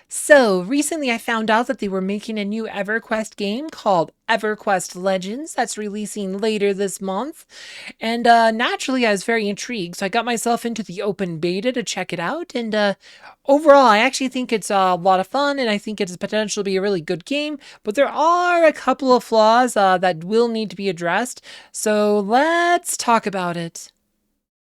So, recently I found out that they were making a new EverQuest game called EverQuest Legends that's releasing later this month. And naturally, I was very intrigued. So, I got myself into the open beta to check it out. And overall, I actually think it's a lot of fun and I think it's potential to be a really good game. But there are a couple of flaws that will need to be addressed. So, let's talk about it.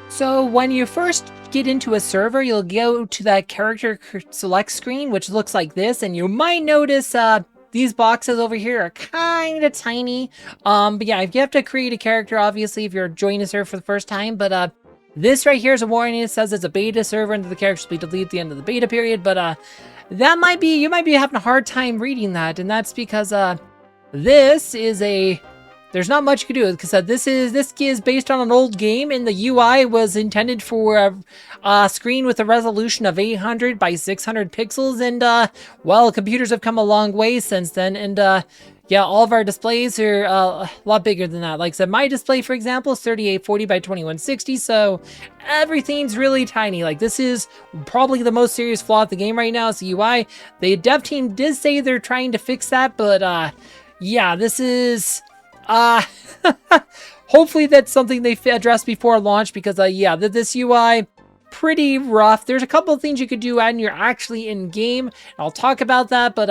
So when you first get into a server, you'll go to that character select screen, which looks like this, and you might notice these boxes over here are kind of tiny. But yeah, if you have to create a character, obviously, if you're joining a server for the first time, but this right here is a warning. It says it's a beta server and the characters will be deleted at the end of the beta period, but that might be, you might be having a hard time reading that, and that's because this is a there's not much you can do because this is based on an old game, and the UI was intended for a screen with a resolution of 800 by 600 pixels, and well, computers have come a long way since then, and yeah, all of our displays are a lot bigger than that. Like I said, my display, for example, is 3840 by 2160, so everything's really tiny. Like, this is probably the most serious flaw of the game right now is the UI. The dev team did say they're trying to fix that, but yeah, this is hopefully that's something they address before launch, because yeah, this UI pretty rough. There's a couple of things you could do when you're actually in game. I'll talk about that, but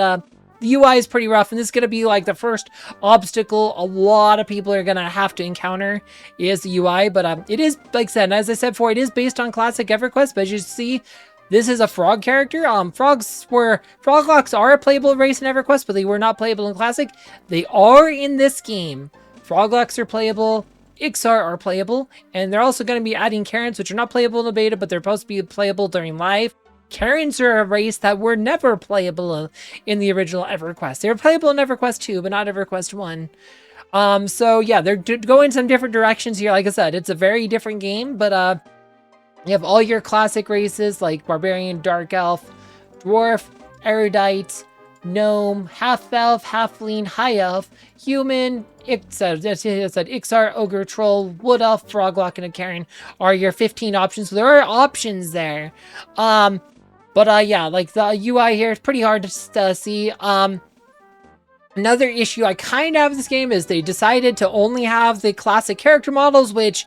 the UI is pretty rough, and this is gonna be like the first obstacle a lot of people are gonna have to encounter is the UI. But it is, like I said, and as I said before, it is based on classic EverQuest. But as you see, this is a frog character. Froglocks are a playable race in EverQuest, but they were not playable in Classic. They are in this game. Froglocks are playable, Ixar are playable, and they're also going to be adding Karens, which are not playable in the beta, but they're supposed to be playable during live. Karens are a race that were never playable in the original EverQuest. They were playable in EverQuest 2, but not EverQuest 1. So yeah, they're going some different directions here. Like I said, it's a very different game, but you have all your classic races like Barbarian, Dark Elf, Dwarf, Erudite, Gnome, Half-Elf, Halfling, High Elf, Human, Ixar, Ogre, Troll, Wood Elf, Froglock, and a Karen are your 15 options. So there are options there. But yeah, like the UI here is pretty hard to see. Another issue I kind of have with this game is they decided to only have the classic character models, which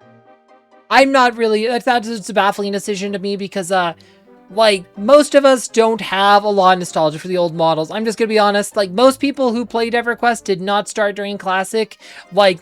I'm not really, that's a baffling decision to me, because like, most of us don't have a lot of nostalgia for the old models. I'm just gonna be honest, like, most people who played EverQuest did not start during Classic. Like,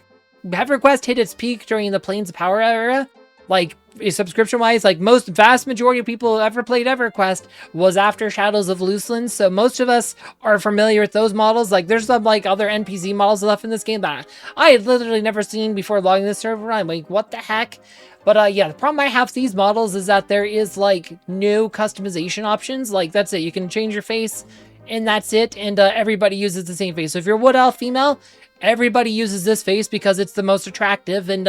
EverQuest hit its peak during the Planes of Power era. Like, subscription-wise, like, vast majority of people who ever played EverQuest was after Shadows of Luceland, so most of us are familiar with those models. Like, there's some, like, other NPC models left in this game that I had literally never seen before logging this server. I'm like, what the heck? But yeah, the problem I have with these models is that there is, like, no customization options. Like, that's it. You can change your face, and that's it. And everybody uses the same face. So if you're Wood Elf female, everybody uses this face because it's the most attractive. And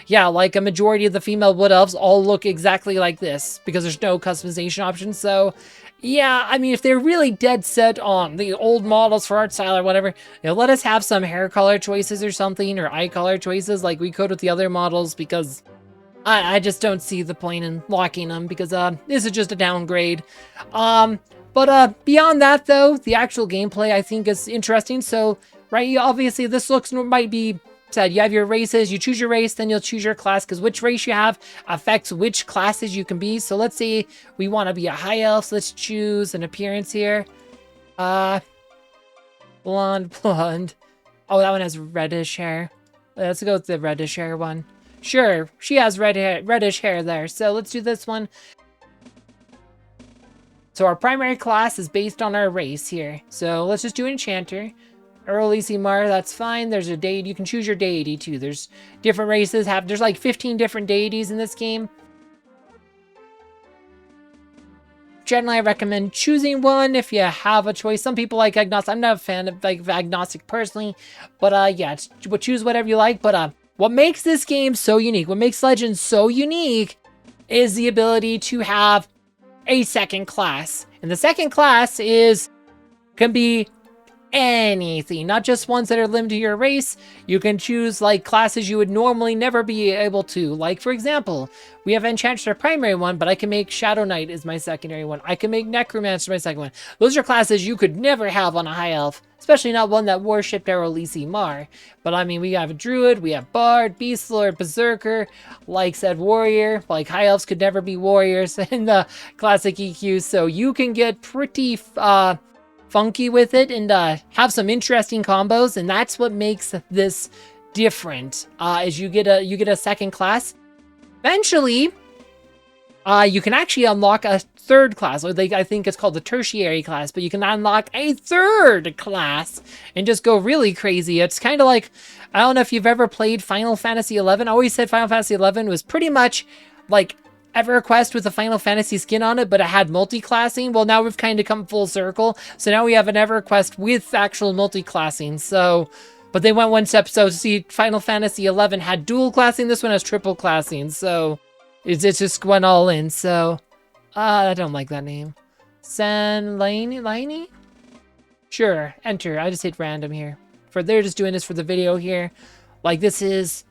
yeah, like, a majority of the female Wood Elves all look exactly like this because there's no customization options. So yeah, I mean, if they're really dead set on the old models for art style or whatever, you know, let us have some hair color choices or something, or eye color choices like we could with the other models, because I just don't see the point in locking them, because this is just a downgrade. But beyond that, though, the actual gameplay I think is interesting. So, right, obviously this might be said. You have your races, you choose your race, then you'll choose your class, because which race you have affects which classes you can be. So let's say we want to be a high elf. So let's choose an appearance here. Blonde. Oh, that one has reddish hair. Let's go with the reddish hair one. Sure, she has reddish hair there, so let's do this one. So our primary class is based on our race here. So let's just do Enchanter. Early Simar, that's fine. There's a deity. You can choose your deity too. There's different races. There's like 15 different deities in this game. Generally, I recommend choosing one if you have a choice. Some people like agnostic. I'm not a fan of like agnostic personally, but yeah, choose whatever you like. But what makes this game so unique, what makes Legends so unique, is the ability to have a second class. And the second class can be anything, not just ones that are limited to your race. You can choose like classes you would normally never be able to. Like for example, we have Enchanter primary one, but I can make Shadow Knight is my secondary one. I can make Necromancer my second one. Those are classes you could never have on a high elf, especially not one that worshipped Arolisi Mar. But I mean, we have a Druid, we have Bard, Beast Lord, Berserker, like said Warrior. Like high elves could never be warriors in the classic EQ, so you can get pretty funky with it and have some interesting combos, and that's what makes this different. Is you get a second class. Eventually, you can actually unlock a third class, or I think it's called the tertiary class, but you can unlock a third class and just go really crazy. It's kind of like, I don't know if you've ever played Final Fantasy XI. I always said Final Fantasy XI was pretty much like EverQuest with a Final Fantasy skin on it, but it had multi-classing. Well, now we've kind of come full circle. So now we have an EverQuest with actual multi-classing. So, but they went one step. So see, Final Fantasy XI had dual classing. This one has triple classing. So it just went all in. So I don't like that name. Laney? Sure, enter. I just hit random here. They're just doing this for the video here. Like this is.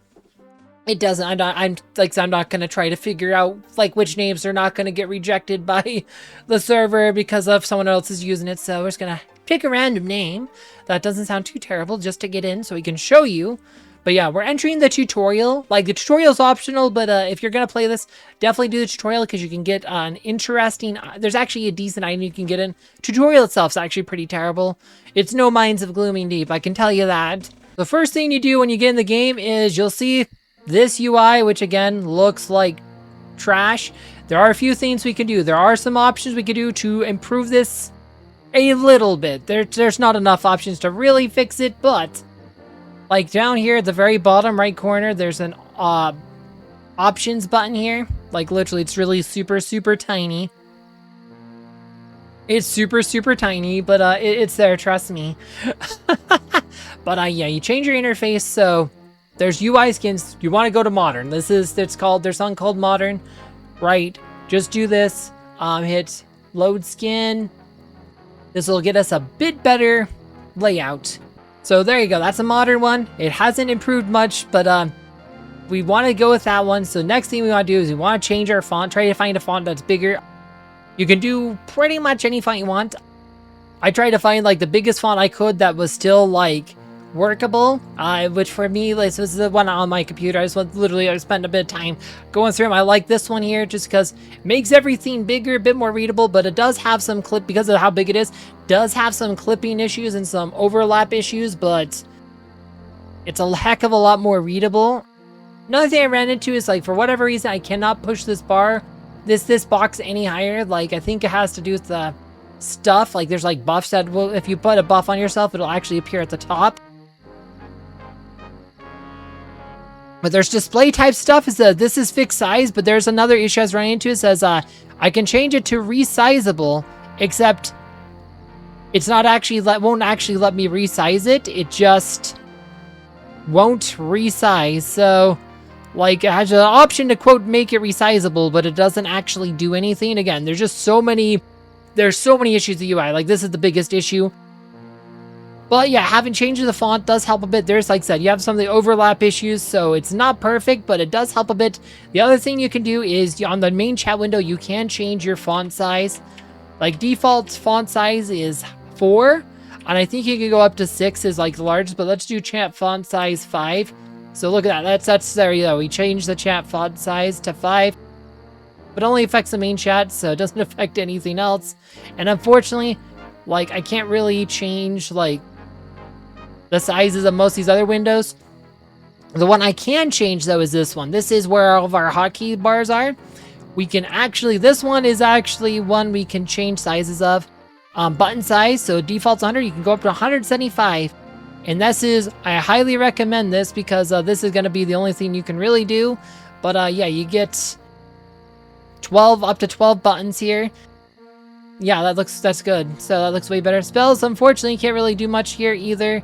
It doesn't, I'm not going to try to figure out, like, which names are not going to get rejected by the server because of someone else is using it. So we're just going to pick a random name that doesn't sound too terrible just to get in so we can show you. But yeah, we're entering the tutorial. Like, the tutorial is optional, but if you're going to play this, definitely do the tutorial because you can get an interesting, there's actually a decent item you can get in. Tutorial itself is actually pretty terrible. It's no Minds of Glooming Deep, I can tell you that. The first thing you do when you get in the game is you'll see this UI, which again looks like trash. There are a few things we can do. There are some options we can do to improve this a little bit. There's not enough options to really fix it, but like down here at the very bottom right corner, there's an options button here. Like literally, it's really super tiny. It's super tiny, but it's there, trust me. But yeah, you change your interface, so there's UI skins. You want to go to modern. There's something called modern, right? Just do this. Hit load skin. This will get us a bit better layout. So there you go. That's a modern one. It hasn't improved much, but we want to go with that one. So next thing we want to do is we want to change our font. Try to find a font that's bigger. You can do pretty much any font you want. I tried to find like the biggest font I could that was still like workable, which for me, like, this is the one on my computer. I spent a bit of time going through them. I like this one here just because it makes everything bigger, a bit more readable, but it does have some because of how big it is, does have some clipping issues and some overlap issues, but it's a heck of a lot more readable. Another thing I ran into is, like, for whatever reason, I cannot push this box any higher. Like, I think it has to do with the stuff. Like, there's like buffs that will, if you put a buff on yourself, it'll actually appear at the top. But there's display type stuff. This is fixed size, but there's another issue I was running into. It says I can change it to resizable, except it's not actually won't actually let me resize it. It just won't resize. So like it has an option to quote make it resizable, but it doesn't actually do anything. Again, there's so many issues with UI. Like this is the biggest issue. But yeah, having changed the font does help a bit. There's, like I said, you have some of the overlap issues, so it's not perfect, but it does help a bit. The other thing you can do is on the main chat window, you can change your font size. Like default font size is 4, and I think you can go up to 6 is like the largest, but let's do chat font size 5. So look at that. That's there you go. We changed the chat font size to 5, but only affects the main chat, so it doesn't affect anything else. And unfortunately, like I can't really change like the sizes of most of these other windows. The one I can change though is this one. This is where all of our hotkey bars are. We can actually, this one is actually one we can change sizes of. Button size, so default's 100, you can go up to 175. And this is, I highly recommend this because this is going to be the only thing you can really do. But yeah, you get 12, up to 12 buttons here. Yeah, that's good. So that looks way better. Spells, unfortunately, you can't really do much here either.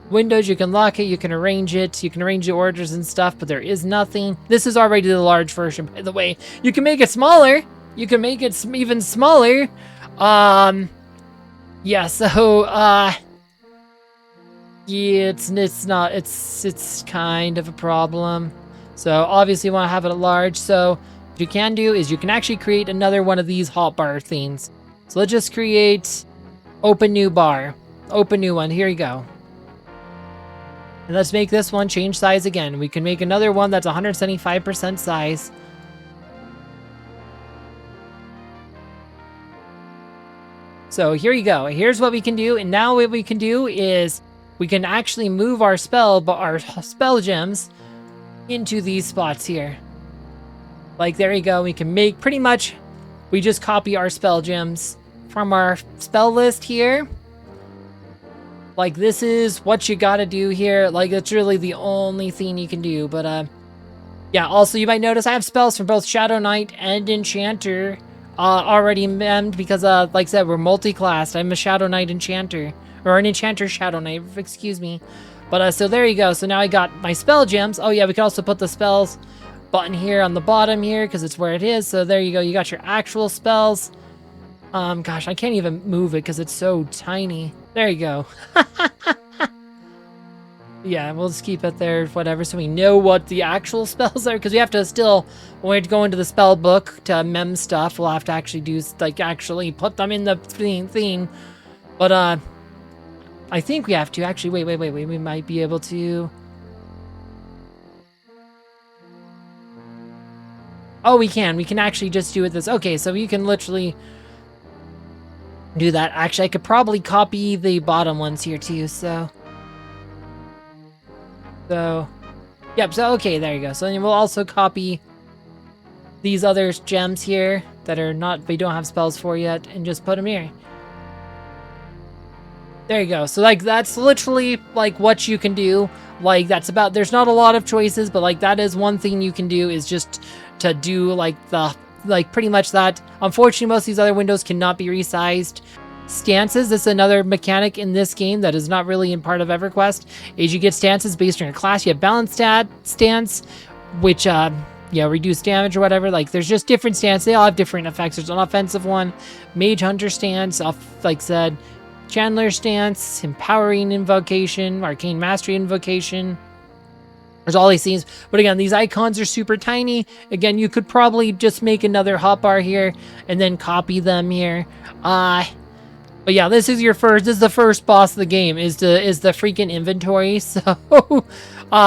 Windows, you can lock it, you can arrange it, you can arrange the orders and stuff, but there is nothing. This is already the large version, by the way. You can make it smaller. You can make it even smaller. Yeah, so, Yeah, it's kind of a problem. So obviously you want to have it at large. So what you can do is you can actually create another one of these hotbar things. So let's just create open new bar. Open new one. Here you go. And let's make this one change size again. We can make another one that's 175% size. So here you go. Here's what we can do. And now what we can do is we can actually move our spell gems into these spots here. Like, there you go. We can make pretty much, we just copy our spell gems from our spell list here. Like, this is what you gotta do here. Like, it's really the only thing you can do. But, yeah, also you might notice I have spells from both Shadow Knight and Enchanter already memmed because, like I said, we're multi-classed. I'm a Shadow Knight Enchanter. Or an Enchanter Shadow Knight, excuse me. But, so there you go. So now I got my spell gems. Oh, yeah, we can also put the spells button here on the bottom here because it's where it is. So there you go. You got your actual spells. Gosh, I can't even move it because it's so tiny. There you go. Yeah, we'll just keep it there, whatever, so we know what the actual spells are, because we have to still, when we go into the spell book to mem stuff, we'll have to actually do, like, actually put them in the thing. But, I think we have to, actually, wait, we might be able to... Oh, we can actually just do it this, okay, so you can literally do that. Actually, I could probably copy the bottom ones here, too, so, yep, so, okay, there you go. So then we'll also copy these other gems here that are not, we don't have spells for yet, and just put them here. There you go. So, like, that's literally, like, what you can do. Like, that's about, there's not a lot of choices, but, like, that is one thing you can do, is just to do, like, pretty much that. Unfortunately, most of these other windows cannot be resized. Stances, this is another mechanic in this game that is not really in part of EverQuest, is you get stances based on your class. You have balanced stance, which, reduce damage or whatever. Like, there's just different stances. They all have different effects. There's an offensive one, Mage Hunter stance, like said, Chandler stance, Empowering Invocation, Arcane Mastery Invocation. There's all these things, but again, these icons are super tiny. Again, you could probably just make another hotbar here and then copy them here. But yeah, this is the first boss of the game, is the freaking inventory. So,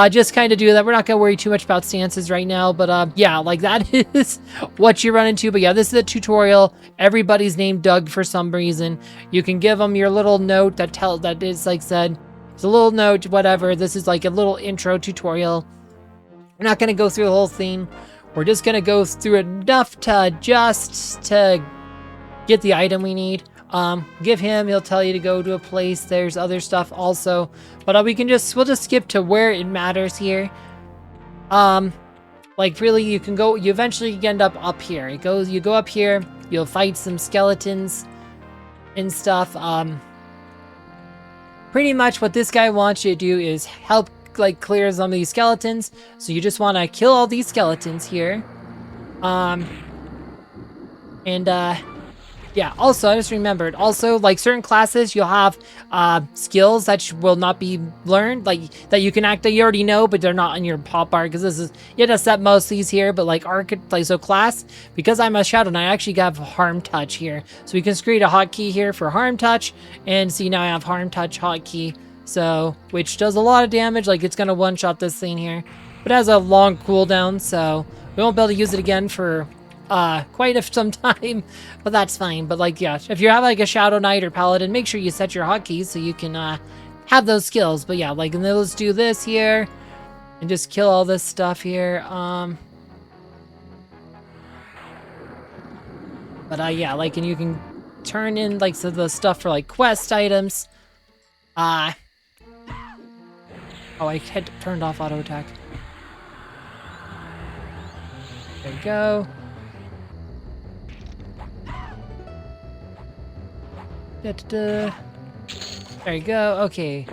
just kind of do that. We're not gonna worry too much about stances right now, but yeah, like that is what you run into. But yeah, this is a tutorial. Everybody's named Doug for some reason. You can give them your little note that is, like said, it's a little note, whatever. This is like a little intro tutorial. We're not gonna go through the whole thing. We're just gonna go through enough to get the item we need. Give him, he'll tell you to go to a place. There's other stuff also, but we'll just skip to where it matters here. Like, really, you eventually end up here. You go up here, you'll fight some skeletons and stuff. Pretty much what this guy wants you to do is help, like, clear some of these skeletons. So you just want to kill all these skeletons here. Yeah, also, I just remembered, also, like, certain classes, you'll have skills that will not be learned, like, that you already know, but they're not on your hotbar, because you have to set most of these here, but, like, so class, because I'm a Shadow Knight, I actually have Harm Touch here, so we can create a hotkey here for Harm Touch, and see, now I have Harm Touch hotkey, so, which does a lot of damage, like, it's gonna one-shot this thing here, but it has a long cooldown, so we won't be able to use it again for quite some time, but that's fine. But, like, yeah, if you have, like, a Shadow Knight or Paladin, make sure you set your hotkeys so you can have those skills. But yeah, like, and then let's do this here and just kill all this stuff here. But yeah, like, and you can turn in, like, so the stuff for, like, quest items. Oh, I had turned off auto attack. There you go. There you go. Okay.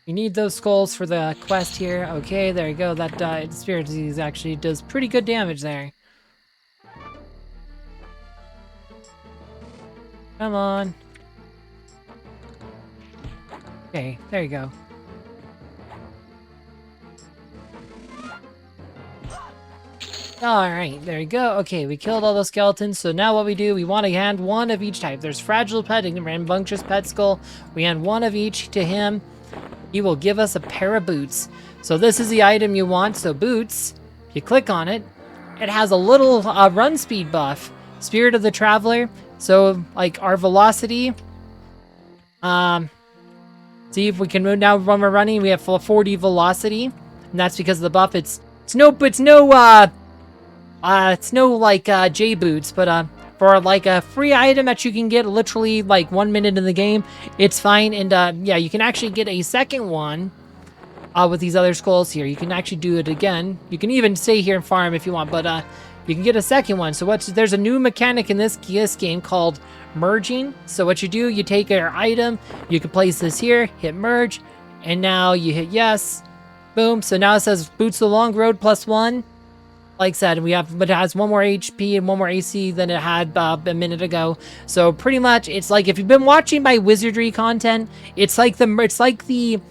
You need those skulls for the quest here. Okay, there you go. That spirit disease actually does pretty good damage there. Come on. Okay, there you go. Alright, there you go. Okay, we killed all those skeletons, so now what we do, we want to hand one of each type. There's Fragile Pet and Rambunctious Pet Skull. We hand one of each to him. He will give us a pair of boots. So this is the item you want. So boots, if you click on it, it has a little run speed buff. Spirit of the Traveler. So, like, our velocity. See if we can move now when we're running. We have 40 velocity. And that's because of the buff. It's no like J boots, but for like a free item that you can get literally like 1 minute in the game, it's fine. And yeah, you can actually get a second one with these other skulls here. You can actually do it again. You can even stay here and farm if you want, but you can get a second one. So there's a new mechanic in this game called merging. So what you do, you take your item, you can place this here, hit merge, and now you hit yes. Boom. So now it says boots the long road +1. Like I said, but it has 1 more HP and 1 more AC than it had a minute ago. So pretty much, it's like if you've been watching my wizardry content, it's like the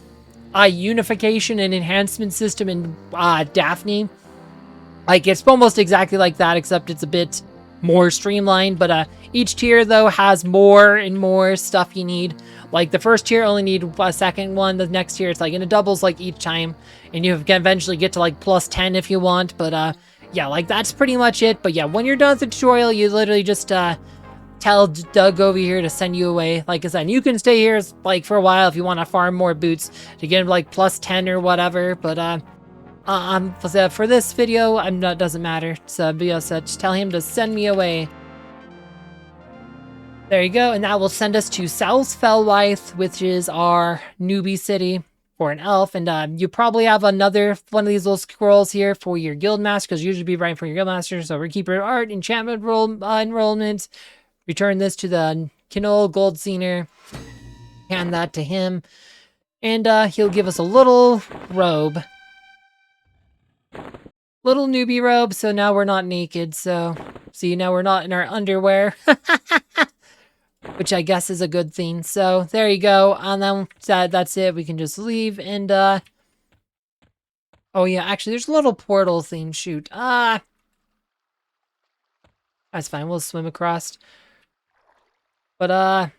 unification and enhancement system in Daphne. Like it's almost exactly like that, except it's a bit more streamlined. But each tier though has more and more stuff you need. Like the first tier only need a second one. The next tier it's like, and it doubles like each time, and you can eventually get to like +10 if you want. But yeah, like that's pretty much it. But yeah, when you're done with the tutorial, you literally just tell Doug over here to send you away. Like I said, you can stay here like for a while if you want to farm more boots to get like +10 or whatever. But for this video, doesn't matter. So just tell him to send me away. There you go, and that will send us to South Fellwythe, which is our newbie city for an elf. And you probably have another one of these little scrolls here for your guild master, because you usually be right for your guild master. So Rekeeper Art, enchantment enrollment. Return this to the Knoll Goldscener. Hand that to him, and he'll give us a little robe. Little newbie robe, so now we're not naked. So, see, now we're not in our underwear. Which I guess is a good thing. So there you go. And then that's it. We can just leave. And oh yeah, actually there's a little portal thing. Shoot. That's fine. We'll swim across. But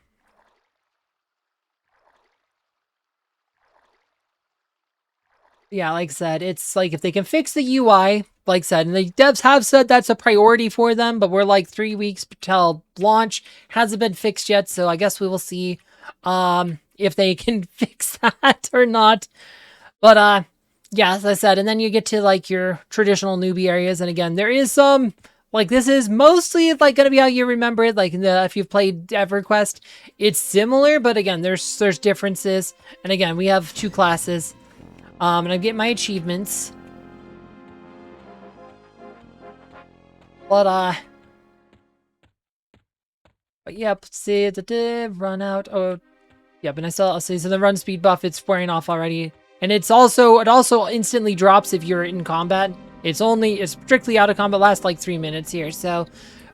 yeah, like I said, it's like if they can fix the UI, like I said, and the devs have said that's a priority for them, but we're like 3 weeks till launch. Hasn't been fixed yet, so I guess we will see if they can fix that or not. But yeah, as I said, and then you get to like your traditional newbie areas, and again, there is some, like this is mostly like gonna be how you remember it, like if you've played EverQuest, it's similar, but again, there's differences. And again, we have 2 classes. And I get my achievements. But yep, see the run out. Oh, yep, and I still see so the run speed buff, it's wearing off already. And it also instantly drops if you're in combat. It's strictly out of combat, lasts like 3 minutes here. So,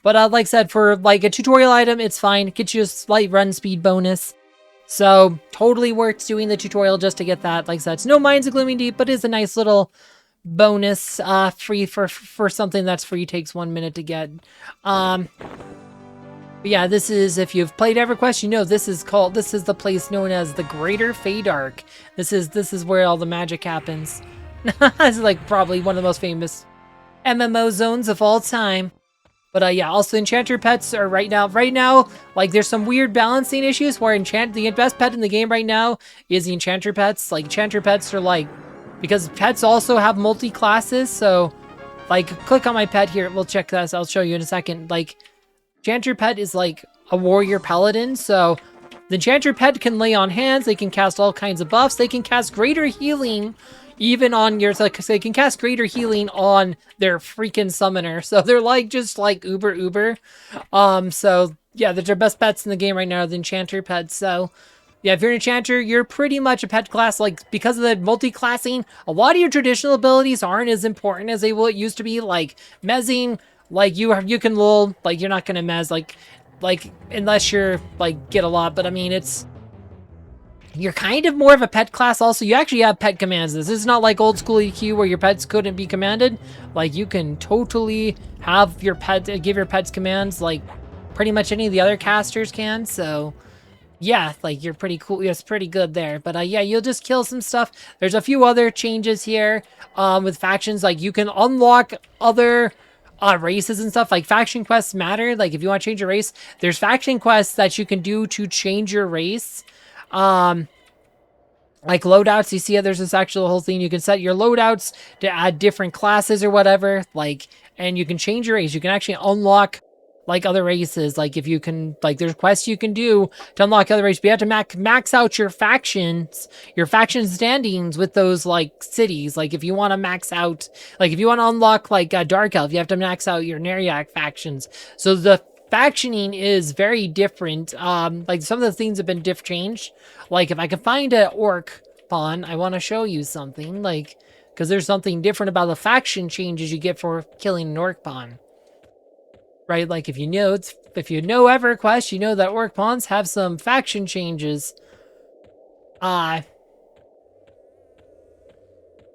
but like I said, for like a tutorial item, it's fine. It gets you a slight run speed bonus. So totally worth doing the tutorial just to get that. Like I said, it's no Mines of Glooming Deep, but it's a nice little bonus free for something that's free, takes 1 minute to get. But yeah, this is, if you've played EverQuest, you know this is the place known as the Greater Feydark. This is where all the magic happens. This is like probably one of the most famous MMO zones of all time. But yeah, also enchanter pets are right now, like there's some weird balancing issues where the best pet in the game right now is the enchanter pets. Like enchanter pets are like, because pets also have multi-classes, so like click on my pet here, we'll check this, I'll show you in a second. Like enchanter pet is like a warrior paladin, so the enchanter pet can lay on hands, they can cast all kinds of buffs, they can cast greater healing even on your, like, so they can cast greater healing on their freaking summoner. So they're like, just like uber. So yeah, they're best pets in the game right now, the enchanter pets. So yeah, if you're an enchanter, you're pretty much a pet class. Like, because of the multi-classing, a lot of your traditional abilities aren't as important as they used to be. Like mezzing, like you can lull, like you're not gonna mez, like unless you're like get a lot. But I mean, it's You're kind of more of a pet class also. You actually have pet commands. This is not like old school EQ where your pets couldn't be commanded. Like, you can totally have your pet, give your pets commands like pretty much any of the other casters can. So, yeah, like, you're pretty cool. It's pretty good there. But, yeah, you'll just kill some stuff. There's a few other changes here with factions. Like, you can unlock other races and stuff. Like, faction quests matter. Like, if you want to change your race, there's faction quests that you can do to change your race. Like loadouts, you see there's this actual whole thing. You can set your loadouts to add different classes or whatever, like, and you can change your race. You can actually unlock like other races. Like, if you can, like, there's quests you can do to unlock other races, but you have to max out your faction standings with those like cities. Like, if you want to max out, like, if you want to unlock like Dark Elf, you have to max out your Neriac factions. So the factioning is very different. Like, some of the things have been changed. Like, if I can find an orc pawn, I want to show you something. Like, because there's something different about the faction changes you get for killing an orc pawn. Right? Like, if you know EverQuest, you know that orc pawns have some faction changes.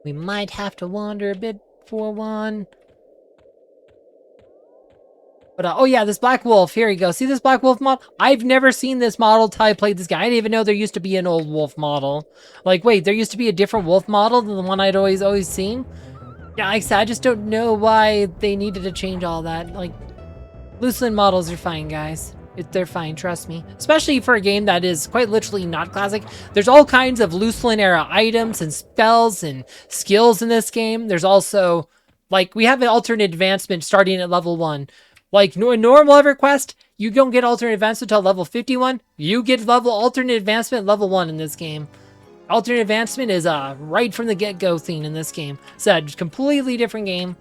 We might have to wander a bit for one. But, oh yeah, this Black Wolf. Here you go. See this Black Wolf model? I've never seen this model till I played this guy. I didn't even know there used to be an old wolf model. Like, wait, there used to be a different wolf model than the one I'd always seen? Yeah, like I said, I just don't know why they needed to change all that. Like, Loosland models are fine, guys. They're fine, trust me. Especially for a game that is quite literally not classic. There's all kinds of Loosland era items and spells and skills in this game. There's also, like, we have an alternate advancement starting at level 1. Like, in normal EverQuest, you don't get alternate advancement until level 51. You get alternate advancement level 1 in this game. Alternate advancement is right from the get-go thing in this game. It's a completely different game.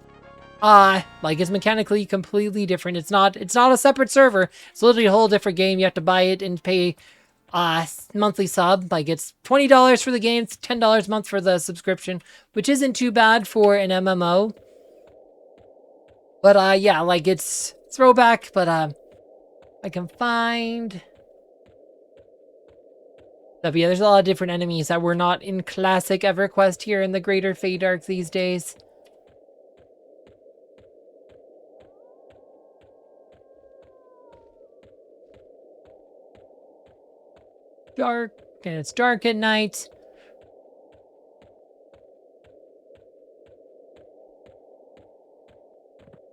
Like, it's mechanically completely different. It's not a separate server. It's literally a whole different game. You have to buy it and pay monthly sub. Like, it's $20 for the game. It's $10 a month for the subscription, which isn't too bad for an MMO. But, yeah, like, it's throwback, but, I can find... But yeah, there's a lot of different enemies that were not in classic EverQuest here in the Greater Feydark these days. Dark, and it's dark at night.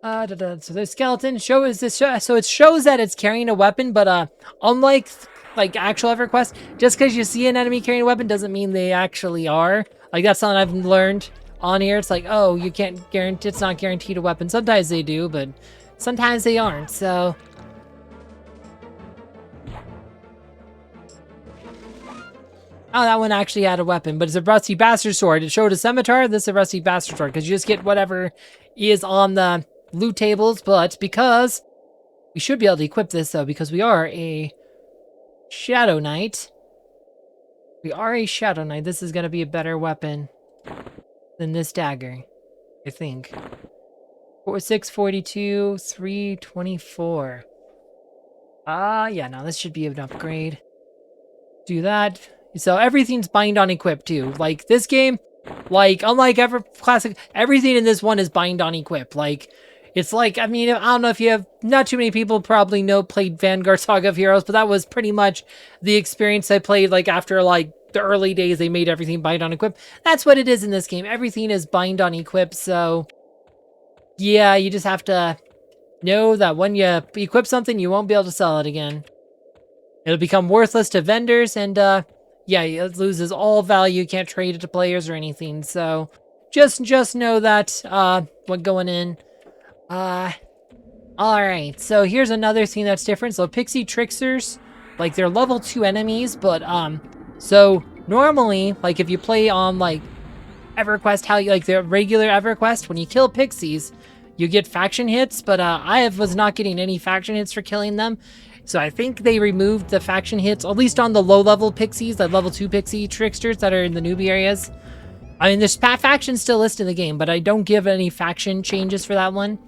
So the skeleton so it shows that it's carrying a weapon, but unlike like actual EverQuest, just because you see an enemy carrying a weapon doesn't mean they actually are. Like, that's something I've learned on here. It's like, oh, you can't guarantee, it's not guaranteed a weapon. Sometimes they do, but sometimes they aren't. So oh, that one actually had a weapon, but it's a rusty bastard sword. It showed a scimitar. This is a rusty bastard sword because you just get whatever is on the loot tables. But because we should be able to equip this though, because we are a Shadow Knight. This is going to be a better weapon than this dagger, I think. 642, 324. Yeah, no, this should be an upgrade. Do that. So everything's bind on equip too. Like, this game, like, unlike EverQuest, everything in this one is bind on equip. Like, it's like, I mean, I don't know if you have, not too many people probably played Vanguard Saga of Heroes, but that was pretty much the experience I played, like, after, like, the early days they made everything bind on equip. That's what it is in this game. Everything is bind on equip, so yeah, you just have to know that when you equip something, you won't be able to sell it again. It'll become worthless to vendors, and yeah, it loses all value. You can't trade it to players or anything, so just know that when going in. Alright, so here's another thing that's different. So Pixie Tricksters, like, they're level 2 enemies, but so normally, like, if you play on like EverQuest, how you like the regular EverQuest, when you kill pixies, you get faction hits, but I was not getting any faction hits for killing them. So I think they removed the faction hits, at least on the low-level pixies, the level 2 pixie tricksters that are in the newbie areas. I mean, there's factions still listed in the game, but I don't give any faction changes for that one.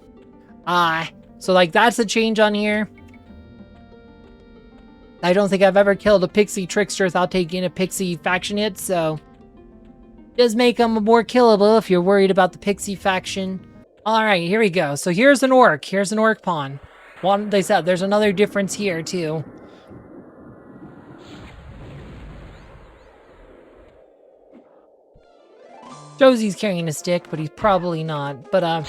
So, like, that's a change on here. I don't think I've ever killed a pixie trickster without taking a pixie faction hit, so it does make them more killable if you're worried about the pixie faction. Alright, here we go. So here's an orc. Here's an orc pawn. One, they said there's another difference here, too. Josie's carrying a stick, but he's probably not. But,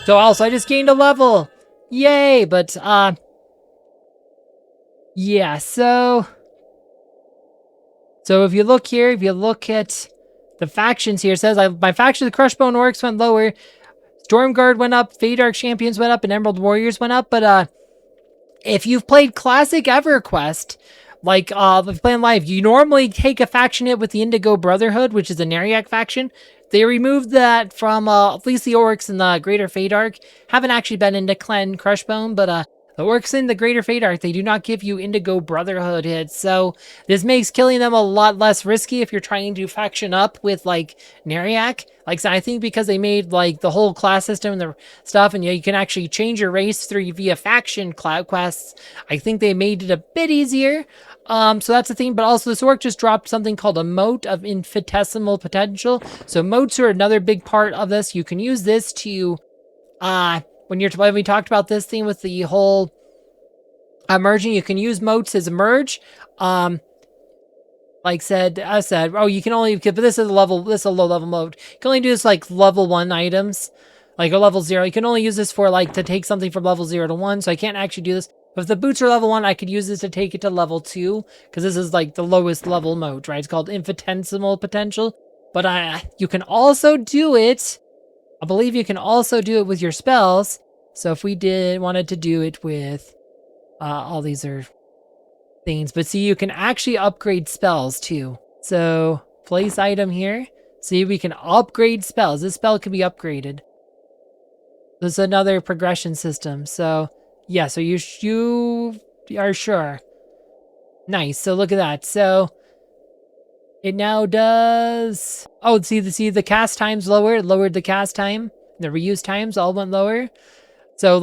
so also, I just gained a level! Yay! But, yeah, so if you look here, if you look at the factions here, it says, my faction, the Crushbone Orcs, went lower. Stormguard went up, Feydark Champions went up, and Emerald Warriors went up. But, if you've played Classic EverQuest, like, if you're playing live, you normally take a faction hit with the Indigo Brotherhood, which is a Neriac faction. They removed that from, at least the Orcs and the Greater Feydark. Haven't actually been into Clan Crushbone, but, the Orcs in the Greater Feydark, they do not give you Indigo Brotherhood hits, so this makes killing them a lot less risky if you're trying to faction up with, like, Neriac. Like, so I think because they made, like, the whole class system and the stuff, and you can actually change your race via faction quests, I think they made it a bit easier. So that's the thing, but also this orc just dropped something called a Mote of Infinitesimal Potential. So motes are another big part of this. You can use this to, when we talked about this thing with the whole merging, you can use motes as a merge. Like I said, oh, you can only, but this is a low level mode. You can only do this like level 1 items, like a level 0. You can only use this for like to take something from level 0 to 1. So I can't actually do this. But if the boots are level 1, I could use this to take it to level 2, because this is like the lowest level mode, right? It's called Infinitesimal Potential. But you can also do it, I believe you can also do it with your spells. So if we wanted to do it with, all these are things, but see, you can actually upgrade spells too. So place item here. See, we can upgrade spells. This spell can be upgraded. This is another progression system. So yeah, so you are sure. Nice. So look at that. So it now does, oh, see the cast times lower. It lowered the cast time. The reuse times all went lower. So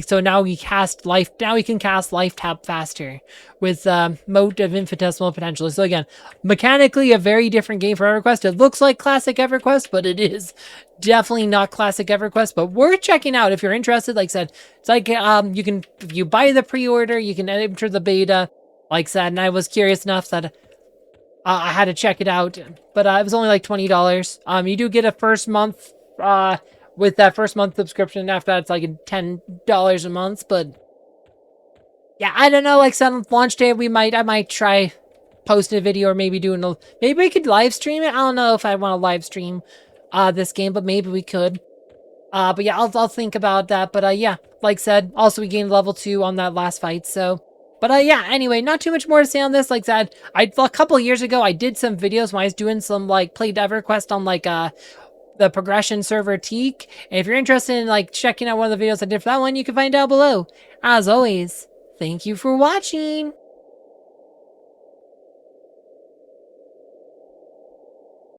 so now we can cast Life Tap faster with Mote of Infinitesimal Potential. So again, mechanically a very different game for EverQuest. It looks like Classic EverQuest, but it is definitely not Classic EverQuest, but worth checking out if you're interested. Like I said, it's like you can, if you buy the pre-order, you can enter the beta. Like I said, and I was curious enough that I had to check it out, but it was only like $20. You do get a first month with that first month subscription. After that, it's like $10 a month. But yeah, I don't know. Like, on launch day, I might try posting a video, or maybe maybe we could live stream it. I don't know if I want to live stream this game, but maybe we could. But yeah, I'll think about that. But yeah, like I said, also we gained level 2 on that last fight. So, but yeah, anyway, not too much more to say on this. Like I said, a couple years ago, I did some videos when I was doing some played EverQuest on the progression server Teak. And if you're interested in checking out one of the videos I did for that one, you can find down below. As always, thank you for watching.